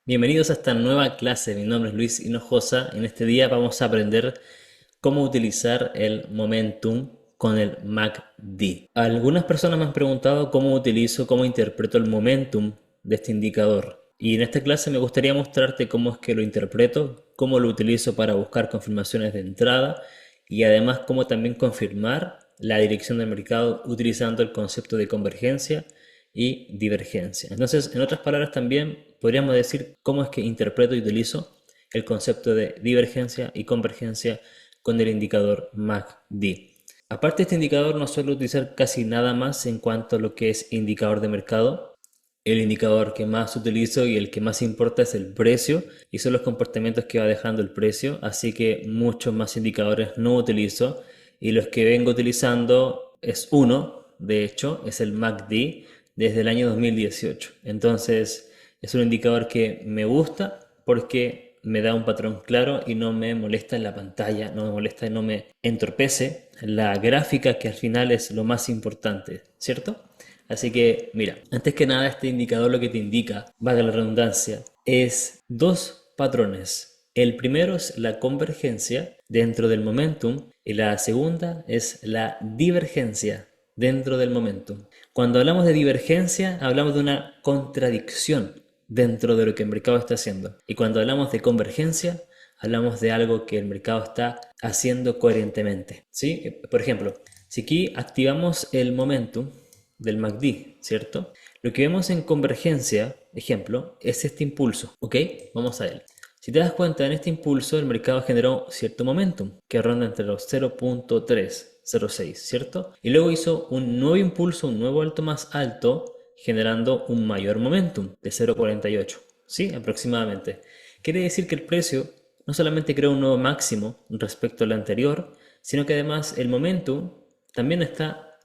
Bienvenidos a esta nueva clase. Mi nombre es Luis Hinojosa. En este día vamos a aprender cómo utilizar el momentum con el MACD. Algunas personas me han preguntado cómo utilizo, cómo interpreto el momentum de este indicador. Y en esta clase me gustaría mostrarte cómo es que lo interpreto, cómo lo utilizo para buscar confirmaciones de entrada y además cómo también confirmar la dirección del mercado utilizando el concepto de convergencia y divergencia. Entonces, en otras palabras también podríamos decir cómo es que interpreto y utilizo el concepto de divergencia y convergencia con el indicador MACD. Aparte de este indicador no suelo utilizar casi nada más en cuanto a lo que es indicador de mercado. El indicador que más utilizo y el que más importa es el precio y son los comportamientos que va dejando el precio, así que muchos más indicadores no utilizo y los que vengo utilizando es uno, de hecho, es el MACD desde el año 2018. Entonces es un indicador que me gusta porque me da un patrón claro y no me molesta en la pantalla, no me molesta y no me entorpece la gráfica, que al final es lo más importante, ¿cierto? Así que mira, antes que nada este indicador lo que te indica, valga la redundancia, es dos patrones. El primero es la convergencia dentro del momentum y la segunda es la divergencia dentro del momentum. Cuando hablamos de divergencia, hablamos de una contradicción dentro de lo que el mercado está haciendo. Y cuando hablamos de convergencia, hablamos de algo que el mercado está haciendo coherentemente. ¿Sí? Por ejemplo, si aquí activamos el momentum del MACD, ¿cierto? Lo que vemos en convergencia, ejemplo, es este impulso, ¿ok? Vamos a él. Si te das cuenta, en este impulso el mercado generó cierto momentum que ronda entre los 0.306, ¿cierto? Y luego hizo un nuevo impulso, un nuevo alto más alto, generando un mayor momentum de 0.48, ¿sí? Aproximadamente. Quiere decir que el precio no solamente creó un nuevo máximo respecto al anterior, sino que además el momentum también está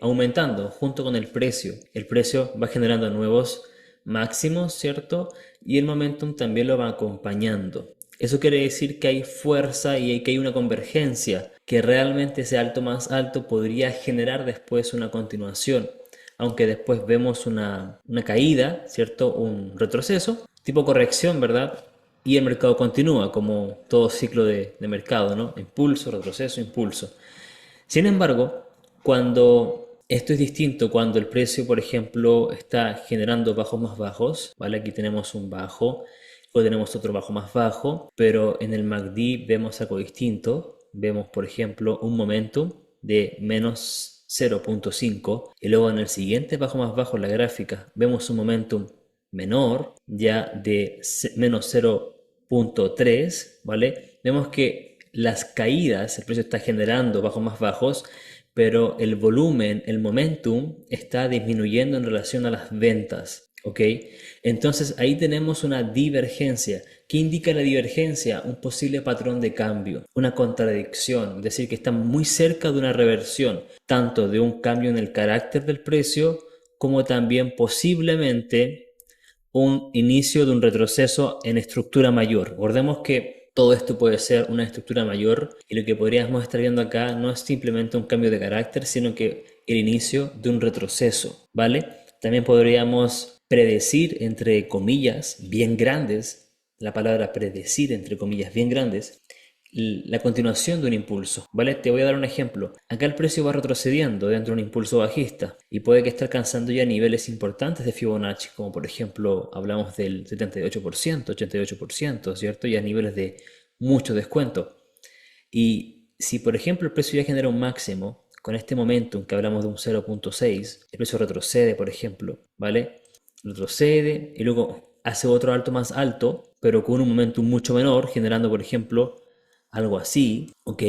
aumentando junto con el precio. El precio va generando nuevos máximos, ¿cierto? Y el momentum también lo va acompañando. Eso quiere decir que hay fuerza y que hay una convergencia, que realmente ese alto más alto podría generar después una continuación, aunque después vemos una caída, ¿cierto? Un retroceso, tipo corrección, ¿verdad? Y el mercado continúa como todo ciclo de mercado, ¿no? Impulso, retroceso, impulso. Sin embargo, cuando esto es distinto, cuando el precio, por ejemplo, está generando bajos más bajos, ¿vale? Aquí tenemos un bajo, o tenemos otro bajo más bajo, pero en el MACD vemos algo distinto. Vemos, por ejemplo, un momentum de menos 0.5 y luego en el siguiente bajo más bajo en la gráfica vemos un momentum menor ya de menos 0.3, ¿vale? Vemos que las caídas, el precio está generando bajos más bajos, pero el volumen, el momentum está disminuyendo en relación a las ventas, ¿ok? Entonces ahí tenemos una divergencia. ¿Qué indica la divergencia? Un posible patrón de cambio, una contradicción, es decir, que está muy cerca de una reversión, tanto de un cambio en el carácter del precio como también posiblemente un inicio de un retroceso en estructura mayor. Recordemos que todo esto puede ser una estructura mayor y lo que podríamos estar viendo acá no es simplemente un cambio de carácter, sino que el inicio de un retroceso, ¿vale? También podríamos predecir, entre comillas, bien grandes, la palabra predecir, entre comillas, bien grandes, la continuación de un impulso, ¿vale? Te voy a dar un ejemplo. Acá el precio va retrocediendo dentro de un impulso bajista y puede que esté alcanzando ya niveles importantes de Fibonacci, como por ejemplo hablamos del 78%, 88%, ¿cierto? Ya niveles de mucho descuento. Y si por ejemplo el precio ya genera un máximo, con este momentum que hablamos de un 0.6, el precio retrocede, por ejemplo, ¿vale? Retrocede y luego hace otro alto más alto, pero con un momentum mucho menor, generando, por ejemplo, algo así, ¿ok?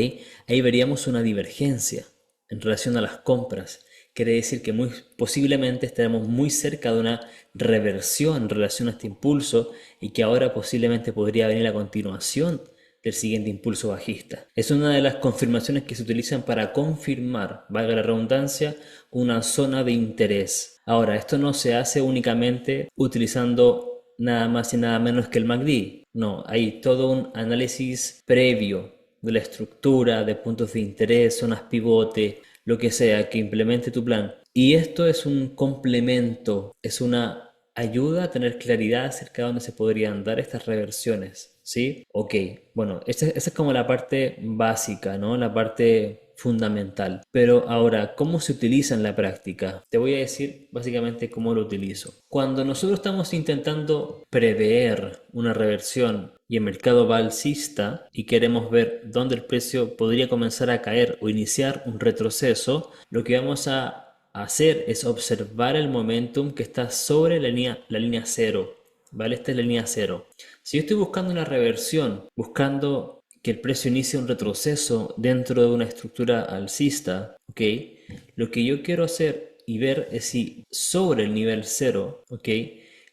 Ahí veríamos una divergencia en relación a las compras. Quiere decir que muy posiblemente estaremos muy cerca de una reversión en relación a este impulso y que ahora posiblemente podría venir la continuación del siguiente impulso bajista. Es una de las confirmaciones que se utilizan para confirmar, valga la redundancia, una zona de interés. Ahora, esto no se hace únicamente utilizando nada más y nada menos que el MACD. No, hay todo un análisis previo de la estructura, de puntos de interés, zonas pivote, lo que sea que implemente tu plan. Y esto es un complemento, es una ayuda a tener claridad acerca de dónde se podrían dar estas reversiones, ¿sí? Ok, bueno, esa es como la parte básica, ¿no? La parte fundamental. Pero ahora, ¿cómo se utiliza en la práctica? Te voy a decir básicamente cómo lo utilizo. Cuando nosotros estamos intentando prever una reversión y el mercado va alcista y queremos ver dónde el precio podría comenzar a caer o iniciar un retroceso, lo que vamos a hacer es observar el momentum que está sobre la línea cero, ¿vale? Esta es la línea cero. Si yo estoy buscando una reversión, buscando que el precio inicie un retroceso dentro de una estructura alcista, ¿ok? Lo que yo quiero hacer y ver es si sobre el nivel cero, ¿ok?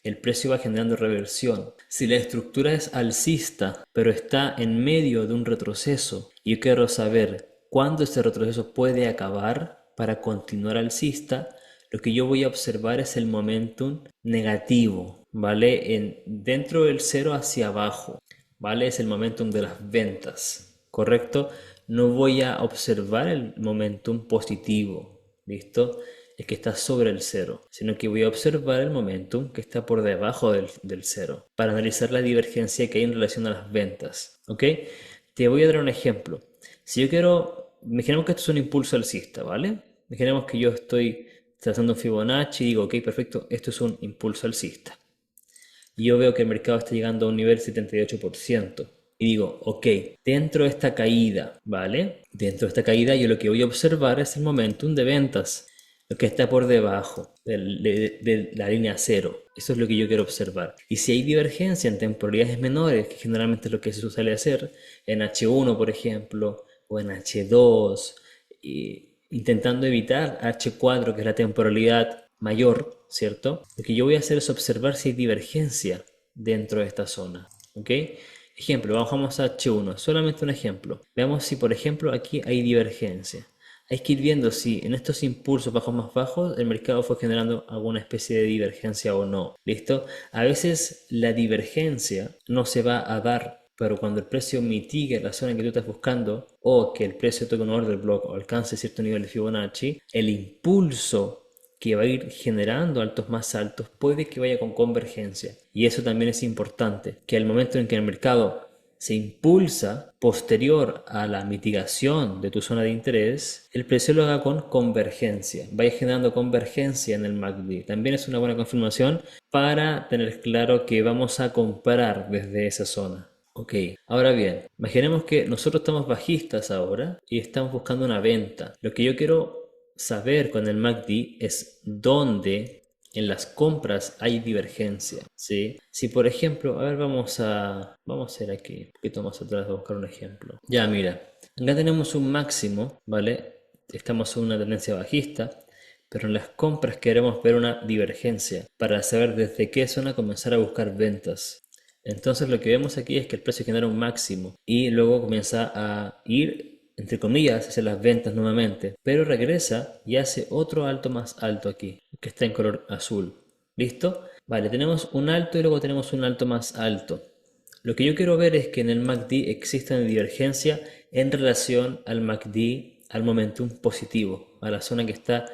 El precio va generando reversión. Si la estructura es alcista, pero está en medio de un retroceso, y yo quiero saber cuándo ese retroceso puede acabar para continuar alcista, lo que yo voy a observar es el momentum negativo, ¿vale? Dentro del cero hacia abajo, ¿vale? Es el momentum de las ventas, ¿correcto? No voy a observar el momentum positivo, ¿listo? El que está sobre el cero, sino que voy a observar el momentum que está por debajo del cero para analizar la divergencia que hay en relación a las ventas, ¿ok? Te voy a dar un ejemplo. Si yo quiero, imaginemos que esto es un impulso alcista, ¿vale? Imaginemos que yo estoy trazando un Fibonacci y digo, ok, perfecto, esto es un impulso alcista. Y yo veo que el mercado está llegando a un nivel 78%. Y digo, ok, dentro de esta caída, ¿vale? Dentro de esta caída yo lo que voy a observar es el momentum de ventas, lo que está por debajo de la línea cero. Eso es lo que yo quiero observar. Y si hay divergencia en temporalidades menores, que generalmente es lo que se suele hacer, en H1 por ejemplo, o en H2, intentando evitar H4, que es la temporalidad mayor, ¿cierto? Lo que yo voy a hacer es observar si hay divergencia dentro de esta zona, ¿ok? Ejemplo, bajamos a H1, solamente un ejemplo. Veamos si, por ejemplo, aquí hay divergencia. Hay que ir viendo si en estos impulsos bajos más bajos el mercado fue generando alguna especie de divergencia o no. ¿Listo? A veces la divergencia no se va a dar, pero cuando el precio mitigue la zona que tú estás buscando o que el precio toque un order block o alcance cierto nivel de Fibonacci, el impulso que va a ir generando altos más altos puede que vaya con convergencia. Y eso también es importante, que al momento en que el mercado se impulsa posterior a la mitigación de tu zona de interés, el precio lo haga con convergencia, vaya generando convergencia en el MACD. También es una buena confirmación para tener claro que vamos a comprar desde esa zona. Ok, ahora bien, imaginemos que nosotros estamos bajistas ahora y estamos buscando una venta. Lo que yo quiero saber con el MACD es dónde en las compras hay divergencia, ¿sí? Si por ejemplo, a ver, vamos a ir aquí un poquito más atrás a buscar un ejemplo. Ya, mira, acá tenemos un máximo, ¿vale? Estamos en una tendencia bajista, pero en las compras queremos ver una divergencia para saber desde qué zona comenzar a buscar ventas. Entonces lo que vemos aquí es que el precio genera un máximo y luego comienza a ir, entre comillas, hacia las ventas nuevamente, pero regresa y hace otro alto más alto aquí, que está en color azul. ¿Listo? Vale, tenemos un alto y luego tenemos un alto más alto. Lo que yo quiero ver es que en el MACD exista una divergencia en relación al MACD, al momentum positivo, a la zona que está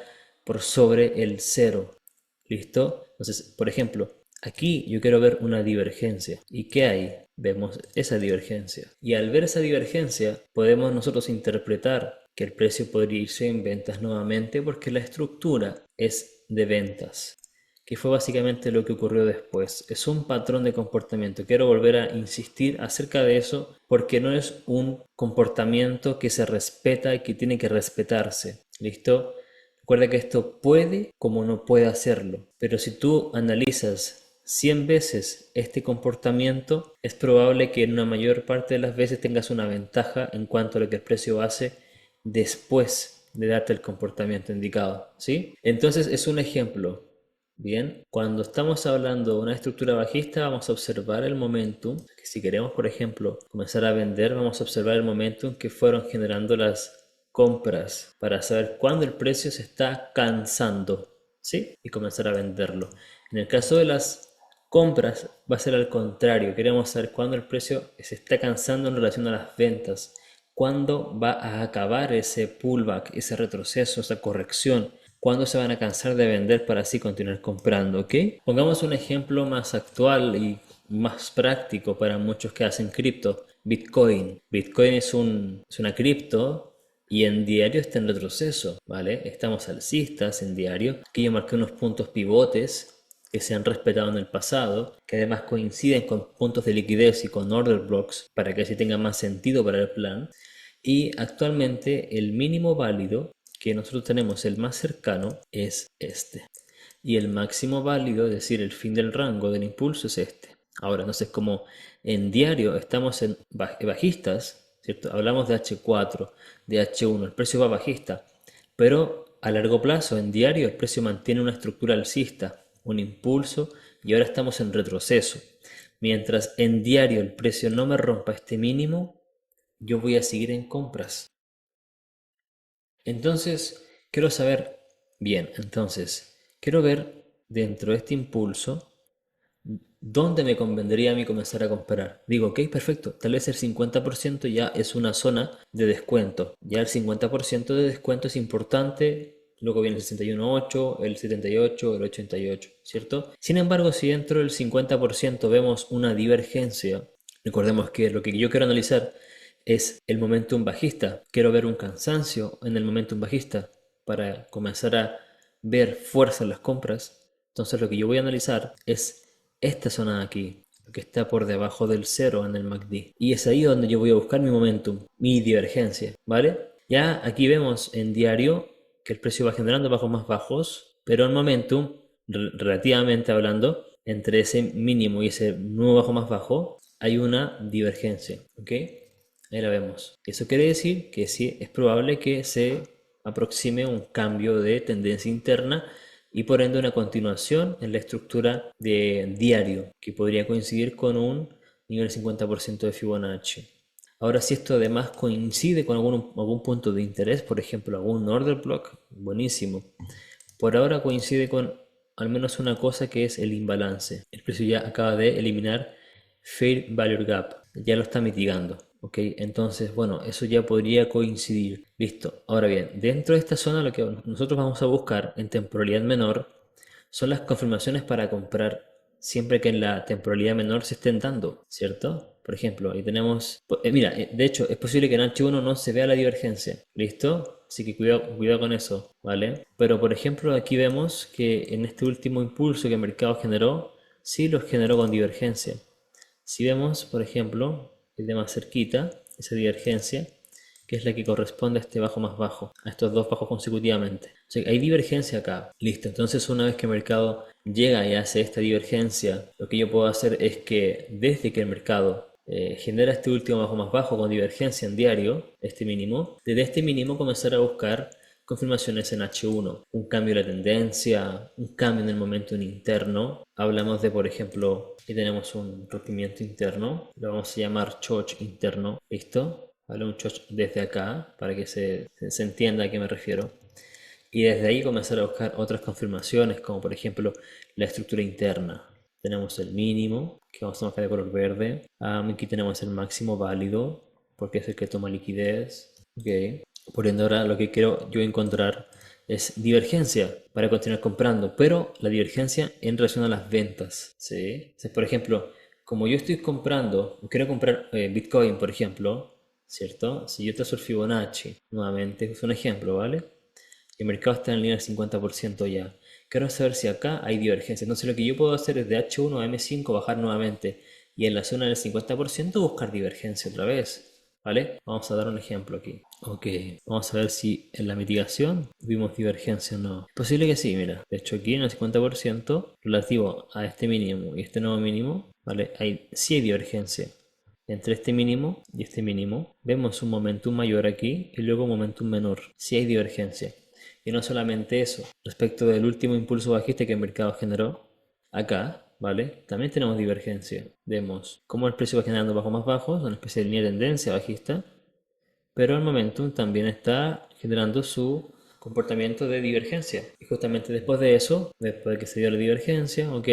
por sobre el cero. ¿Listo? Entonces, por ejemplo, aquí yo quiero ver una divergencia. ¿Y qué hay? Vemos esa divergencia. Y al ver esa divergencia, podemos nosotros interpretar que el precio podría irse en ventas nuevamente porque la estructura es de ventas, que fue básicamente lo que ocurrió después. Es un patrón de comportamiento. Quiero volver a insistir acerca de eso porque no es un comportamiento que se respeta y que tiene que respetarse. ¿Listo? Recuerda que esto puede como no puede hacerlo, pero si tú analizas 100 veces este comportamiento, es probable que en una mayor parte de las veces tengas una ventaja en cuanto a lo que el precio hace después de darte el comportamiento indicado, ¿sí? Entonces es un ejemplo. Bien, cuando estamos hablando de una estructura bajista, vamos a observar el momentum. Que si queremos, por ejemplo, comenzar a vender, vamos a observar el momentum que fueron generando las compras para saber cuándo el precio se está cansando, ¿sí? Y comenzar a venderlo. En el caso de las compras va a ser al contrario. Queremos saber cuándo el precio se está cansando en relación a las ventas. Cuándo va a acabar ese pullback, ese retroceso, esa corrección. ¿Cuándo se van a cansar de vender para así continuar comprando? ¿Ok? Pongamos un ejemplo más actual y más práctico para muchos que hacen cripto. Bitcoin. Bitcoin es una cripto y en diario está en retroceso, ¿vale? Estamos alcistas en diario. Aquí yo marqué unos puntos pivotes que se han respetado en el pasado, que además coinciden con puntos de liquidez y con order blocks para que así tenga más sentido para el plan. Y actualmente el mínimo válido que nosotros tenemos, el más cercano, es este. Y el máximo válido, es decir, el fin del rango del impulso, es este. Ahora, entonces, como en diario estamos en bajistas, ¿cierto? Hablamos de H4, de H1, el precio va bajista, pero a largo plazo, en diario, el precio mantiene una estructura alcista, un impulso, y ahora estamos en retroceso. Mientras en diario el precio no me rompa este mínimo, yo voy a seguir en compras. Entonces, quiero saber, bien, entonces, quiero ver dentro de este impulso, ¿dónde me convendría a mí comenzar a comprar? Digo, ok, perfecto, tal vez el 50% ya es una zona de descuento. Ya el 50% de descuento es importante, luego viene el 61.8, el 78, el 88, ¿cierto? Sin embargo, si dentro del 50% vemos una divergencia, recordemos que lo que yo quiero analizar es el momentum bajista. Quiero ver un cansancio en el momentum bajista para comenzar a ver fuerza en las compras. Entonces lo que yo voy a analizar es esta zona de aquí, que está por debajo del 0 en el MACD. Y es ahí donde yo voy a buscar mi momentum, mi divergencia, ¿vale? Ya aquí vemos en diario que el precio va generando bajos más bajos, pero el momentum, relativamente hablando, entre ese mínimo y ese nuevo bajo más bajo, hay una divergencia, ¿ok? Ahí la vemos. Eso quiere decir que sí, es probable que se aproxime un cambio de tendencia interna y por ende una continuación en la estructura de diario, que podría coincidir con un nivel 50% de Fibonacci. Ahora, si esto además coincide con algún punto de interés, por ejemplo, algún order block, buenísimo. Por ahora coincide con al menos una cosa que es el imbalance. El precio ya acaba de eliminar Fair Value Gap, ya lo está mitigando. ¿Ok? Entonces, bueno, eso ya podría coincidir. Listo. Ahora bien, dentro de esta zona lo que nosotros vamos a buscar en temporalidad menor son las confirmaciones para comprar siempre que en la temporalidad menor se estén dando, ¿cierto? Por ejemplo, ahí tenemos, mira, de hecho es posible que en H1 no se vea la divergencia, ¿listo? Así que cuidado con eso, ¿vale? Pero por ejemplo aquí vemos que en este último impulso que el mercado generó, sí lo generó con divergencia. Si vemos, por ejemplo, el de más cerquita, esa divergencia, que es la que corresponde a este bajo más bajo, a estos dos bajos consecutivamente. O sea, hay divergencia acá. Listo, entonces una vez que el mercado llega y hace esta divergencia, lo que yo puedo hacer es que desde que el mercado genera este último bajo más bajo con divergencia en diario, este mínimo, desde este mínimo comenzar a buscar confirmaciones en H1, un cambio de la tendencia, un cambio en el momento interno. Hablamos de, por ejemplo, aquí tenemos un rompimiento interno, lo vamos a llamar choch interno, ¿listo? ¿Vale? Un choch desde acá, para que se entienda a qué me refiero. Y desde ahí comenzar a buscar otras confirmaciones, como por ejemplo la estructura interna. Tenemos el mínimo, que vamos a marcar de color verde. Aquí tenemos el máximo válido, porque es el que toma liquidez. Okay. Por ende ahora lo que quiero yo encontrar es divergencia para continuar comprando, pero la divergencia en relación a las ventas, ¿sí? Entonces, por ejemplo, como yo estoy comprando, quiero comprar Bitcoin, por ejemplo, ¿cierto? Si yo trazo el Fibonacci, nuevamente, es un ejemplo, ¿vale? El mercado está en el nivel 50% ya. Quiero saber si acá hay divergencia. Entonces lo que yo puedo hacer es de H1 a M5 bajar nuevamente y en la zona del 50% buscar divergencia otra vez. ¿Vale? Vamos a dar un ejemplo aquí. Ok, vamos a ver si en la mitigación vimos divergencia o no. Es posible que sí, mira. De hecho aquí en el 50% relativo a este mínimo y este nuevo mínimo, ¿vale? Sí hay divergencia. Entre este mínimo y este mínimo vemos un momentum mayor aquí y luego un momentum menor. Sí hay divergencia. Y no solamente eso, respecto del último impulso bajista que el mercado generó, acá, ¿vale? También tenemos divergencia. Vemos cómo el precio va generando bajos más bajos, una especie de línea de tendencia bajista, pero el momentum también está generando su comportamiento de divergencia. Y justamente después de eso, después de que se dio la divergencia, ok,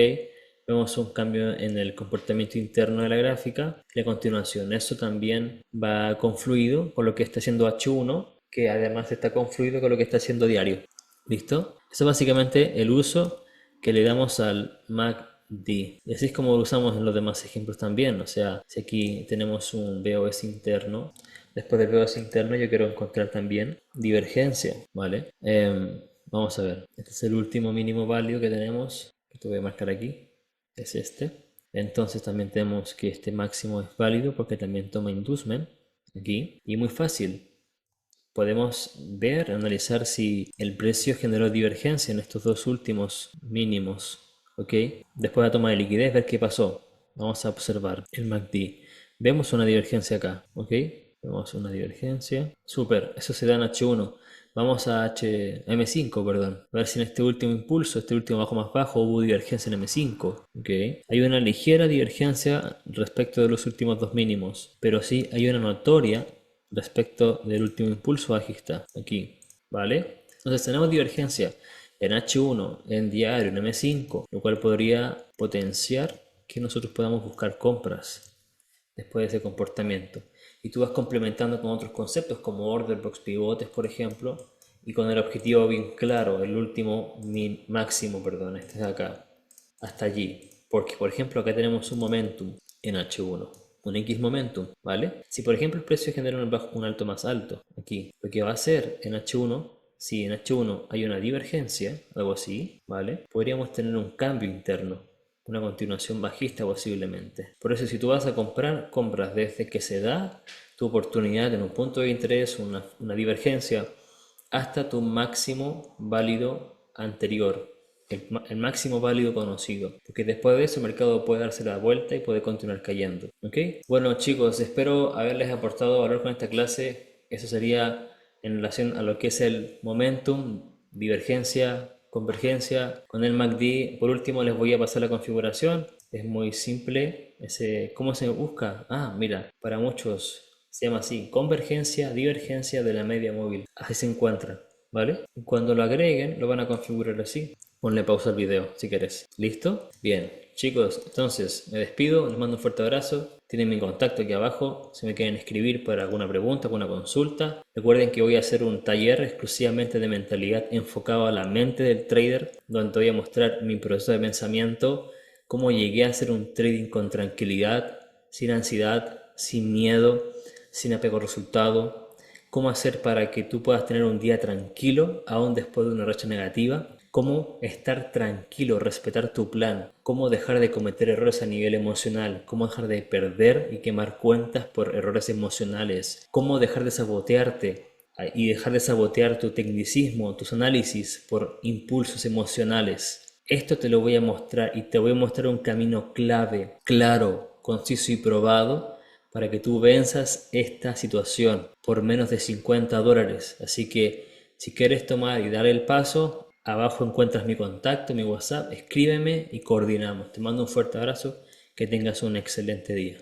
vemos un cambio en el comportamiento interno de la gráfica y a continuación eso también va confluido con lo que está haciendo H1, que además está confluido con lo que está haciendo diario. ¿Listo? Eso es básicamente el uso que le damos al MACD. Y así es como lo usamos en los demás ejemplos también. O sea, si aquí tenemos un VOS interno, después del VOS interno yo quiero encontrar también divergencia, ¿vale? Vamos a ver, este es el último mínimo válido que tenemos, que te voy a marcar aquí, es este. Entonces también tenemos que este máximo es válido porque también toma inducement aquí. Y muy fácil, podemos ver, analizar si el precio generó divergencia en estos dos últimos mínimos, ¿ok? Después de la toma de liquidez, ver qué pasó. Vamos a observar el MACD. Vemos una divergencia acá, ¿ok? Vemos una divergencia. Súper, eso se da en H1. Vamos a M5, perdón. A ver si en este último impulso, este último bajo más bajo, hubo divergencia en M5. ¿Ok? Hay una ligera divergencia respecto de los últimos dos mínimos, pero sí hay una notoria respecto del último impulso bajista, aquí, ¿vale? Entonces tenemos divergencia en H1, en diario, en M5, lo cual podría potenciar que nosotros podamos buscar compras después de ese comportamiento. Y tú vas complementando con otros conceptos como order box pivotes, por ejemplo, y con el objetivo bien claro, el último máximo, perdón, este de acá, hasta allí. Porque, por ejemplo, acá tenemos un momentum en H1, un X momentum, ¿vale? Si, por ejemplo, el precio genera un alto más alto, aquí, lo que va a hacer en H1, si en H1 hay una divergencia, algo así, ¿vale? Podríamos tener un cambio interno, una continuación bajista posiblemente. Por eso si tú vas a comprar, compras desde que se da tu oportunidad en un punto de interés, una divergencia, hasta tu máximo válido anterior, el máximo válido conocido, porque después de eso el mercado puede darse la vuelta y puede continuar cayendo. ¿Ok? Bueno chicos, espero haberles aportado valor con esta clase. Eso sería en relación a lo que es el momentum, divergencia, convergencia con el MACD. Por último les voy a pasar la configuración. Es muy simple. ¿Cómo se busca? Ah, mira, para muchos se llama así, convergencia, divergencia de la media móvil. Así se encuentra, ¿vale? Cuando lo agreguen, lo van a configurar así. Ponle pausa al video si querés. ¿Listo? Bien, chicos, entonces me despido, les mando un fuerte abrazo. Tienen mi contacto aquí abajo si me quieren escribir para alguna pregunta, alguna consulta. Recuerden que voy a hacer un taller exclusivamente de mentalidad enfocado a la mente del trader, donde te voy a mostrar mi proceso de pensamiento, cómo llegué a hacer un trading con tranquilidad, sin ansiedad, sin miedo, sin apego al resultado, cómo hacer para que tú puedas tener un día tranquilo aún después de una racha negativa, cómo estar tranquilo, respetar tu plan, cómo dejar de cometer errores a nivel emocional, cómo dejar de perder y quemar cuentas por errores emocionales, cómo dejar de sabotearte y dejar de sabotear tu tecnicismo, tus análisis por impulsos emocionales. Esto te lo voy a mostrar y te voy a mostrar un camino clave, claro, conciso y probado para que tú venzas esta situación por menos de $50. Así que si quieres tomar y dar el paso, abajo encuentras mi contacto, mi WhatsApp, escríbeme y coordinamos. Te mando un fuerte abrazo, que tengas un excelente día.